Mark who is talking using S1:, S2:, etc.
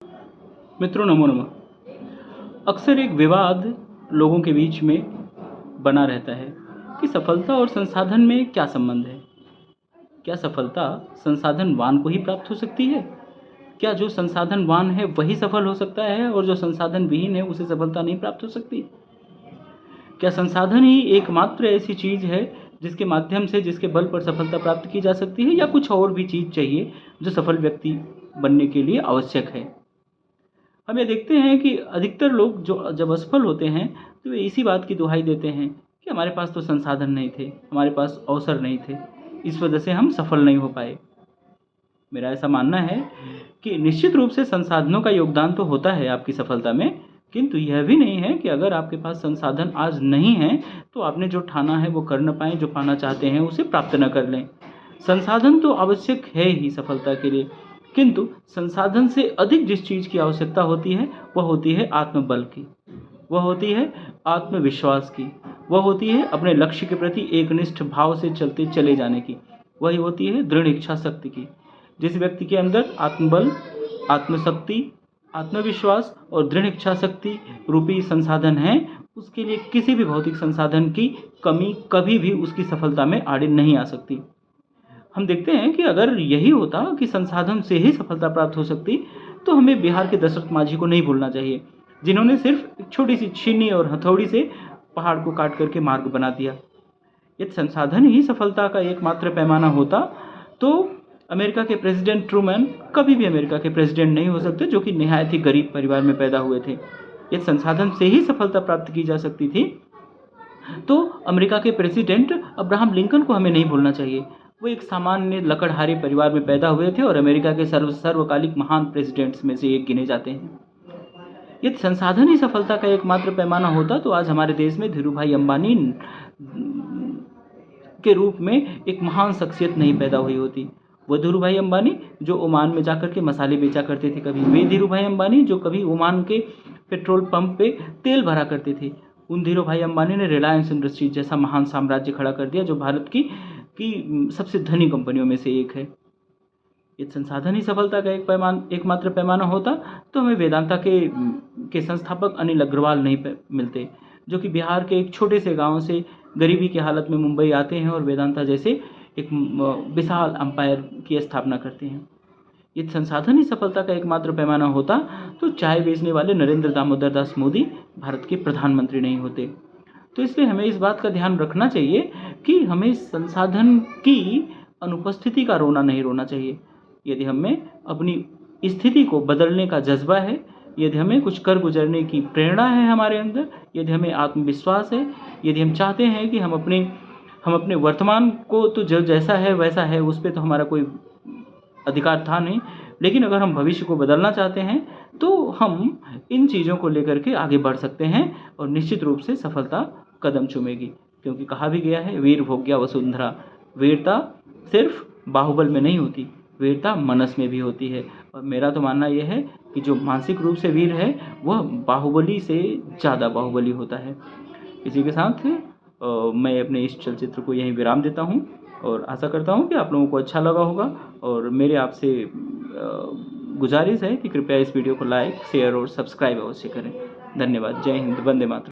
S1: मित्रों नमो नमः। अक्सर एक विवाद लोगों के बीच में बना रहता है कि सफलता और संसाधन में क्या संबंध है। क्या सफलता संसाधनवान को ही प्राप्त हो सकती है? क्या जो संसाधनवान है वही सफल हो सकता है और जो संसाधन विहीन है उसे सफलता नहीं प्राप्त हो सकती? क्या संसाधन ही एकमात्र ऐसी चीज है जिसके माध्यम से, जिसके बल पर सफलता प्राप्त की जा सकती है, या कुछ और भी चीज चाहिए जो सफल व्यक्ति बनने के लिए आवश्यक है? हम ये देखते हैं कि अधिकतर लोग जो जब असफल होते हैं तो वे इसी बात की दुहाई देते हैं कि हमारे पास तो संसाधन नहीं थे, हमारे पास अवसर नहीं थे, इस वजह से हम सफल नहीं हो पाए। मेरा ऐसा मानना है कि निश्चित रूप से संसाधनों का योगदान तो होता है आपकी सफलता में, किंतु यह भी नहीं है कि अगर आपके पास संसाधन आज नहीं है तो आपने जो ठाना है वो कर न पाएँ, जो पाना चाहते हैं उसे प्राप्त न कर लें। संसाधन तो आवश्यक है ही सफलता के लिए, किंतु संसाधन से अधिक जिस चीज़ की आवश्यकता होती है वह होती है आत्मबल की, वह होती है आत्मविश्वास की, वह होती है अपने लक्ष्य के प्रति एकनिष्ठ भाव से चलते चले जाने की, वही होती है दृढ़ इच्छा शक्ति की। जिस व्यक्ति के अंदर आत्मबल, आत्मशक्ति, आत्मविश्वास और दृढ़ इच्छा शक्ति रूपी संसाधन है, उसके लिए किसी भी भौतिक संसाधन की कमी कभी भी उसकी सफलता में आड़े नहीं आ सकती। हम देखते हैं कि अगर यही होता कि संसाधन से ही सफलता प्राप्त हो सकती तो हमें बिहार के दशरथ माझी को नहीं भूलना चाहिए, जिन्होंने सिर्फ एक छोटी सी छीनी और हथौड़ी से पहाड़ को काट करके मार्ग बना दिया। यदि संसाधन ही सफलता का एकमात्र पैमाना होता तो अमेरिका के प्रेसिडेंट ट्रूमैन कभी भी अमेरिका के प्रेसिडेंट नहीं हो सकते, जो कि निहायत ही गरीब परिवार में पैदा हुए थे। यदि संसाधन से ही सफलता प्राप्त की जा सकती थी तो अमेरिका के प्रेसिडेंट अब्राहम लिंकन को हमें नहीं भूलना चाहिए। वो एक सामान्य लकड़हारे परिवार में पैदा हुए थे और अमेरिका के सर्वकालिक महान प्रेसिडेंट्स में से एक गिने जाते हैं। यदि संसाधन ही सफलता का एकमात्र पैमाना होता तो आज हमारे देश में धीरूभाई अंबानी के रूप में एक महान शख्सियत नहीं पैदा हुई होती। वो धीरूभाई अंबानी जो ओमान में जाकर के मसाले बेचा करते थे, कभी वे धीरूभाई अंबानी जो कभी ओमान के पेट्रोल पंप पे तेल भरा करते थे, उन धीरूभाई अंबानी ने रिलायंस इंडस्ट्रीज जैसा महान साम्राज्य खड़ा कर दिया जो भारत की सबसे धनी कंपनियों में से एक है। यदि संसाधन ही सफलता का एकमात्र पैमाना होता तो हमें वेदांता के संस्थापक अनिल अग्रवाल नहीं मिलते, जो कि बिहार के एक छोटे से गांव से गरीबी की हालत में मुंबई आते हैं और वेदांता जैसे एक विशाल अंपायर की स्थापना करते हैं। यदि संसाधन ही सफलता का एकमात्र पैमाना होता तो चाय बेचने वाले नरेंद्र दामोदर दास मोदी भारत के प्रधानमंत्री नहीं होते। तो इसलिए हमें इस बात का ध्यान रखना चाहिए कि हमें संसाधन की अनुपस्थिति का रोना नहीं रोना चाहिए। यदि हमें अपनी स्थिति को बदलने का जज्बा है, यदि हमें कुछ कर गुजरने की प्रेरणा है हमारे अंदर, यदि हमें आत्मविश्वास है, यदि हम चाहते हैं कि हम अपने वर्तमान को तो जो जैसा है वैसा है, उस पर तो हमारा कोई अधिकार था नहीं, लेकिन अगर हम भविष्य को बदलना चाहते हैं तो हम इन चीज़ों को लेकर के आगे बढ़ सकते हैं और निश्चित रूप से सफलता कदम चूमेगी। क्योंकि कहा भी गया है, वीर भोग्या वसुंधरा। वीरता सिर्फ बाहुबल में नहीं होती, वीरता मनस में भी होती है। और मेरा तो मानना यह है कि जो मानसिक रूप से वीर है वह बाहुबली से ज़्यादा बाहुबली होता है। इसी के साथ मैं अपने इस चलचित्र को यहीं विराम देता हूँ और आशा करता हूँ कि आप लोगों को अच्छा लगा होगा। और मेरे आपसे गुजारिश है कि कृपया इस वीडियो को लाइक, शेयर और सब्सक्राइब अवश्य करें। धन्यवाद। जय हिंद। वंदे मातरम।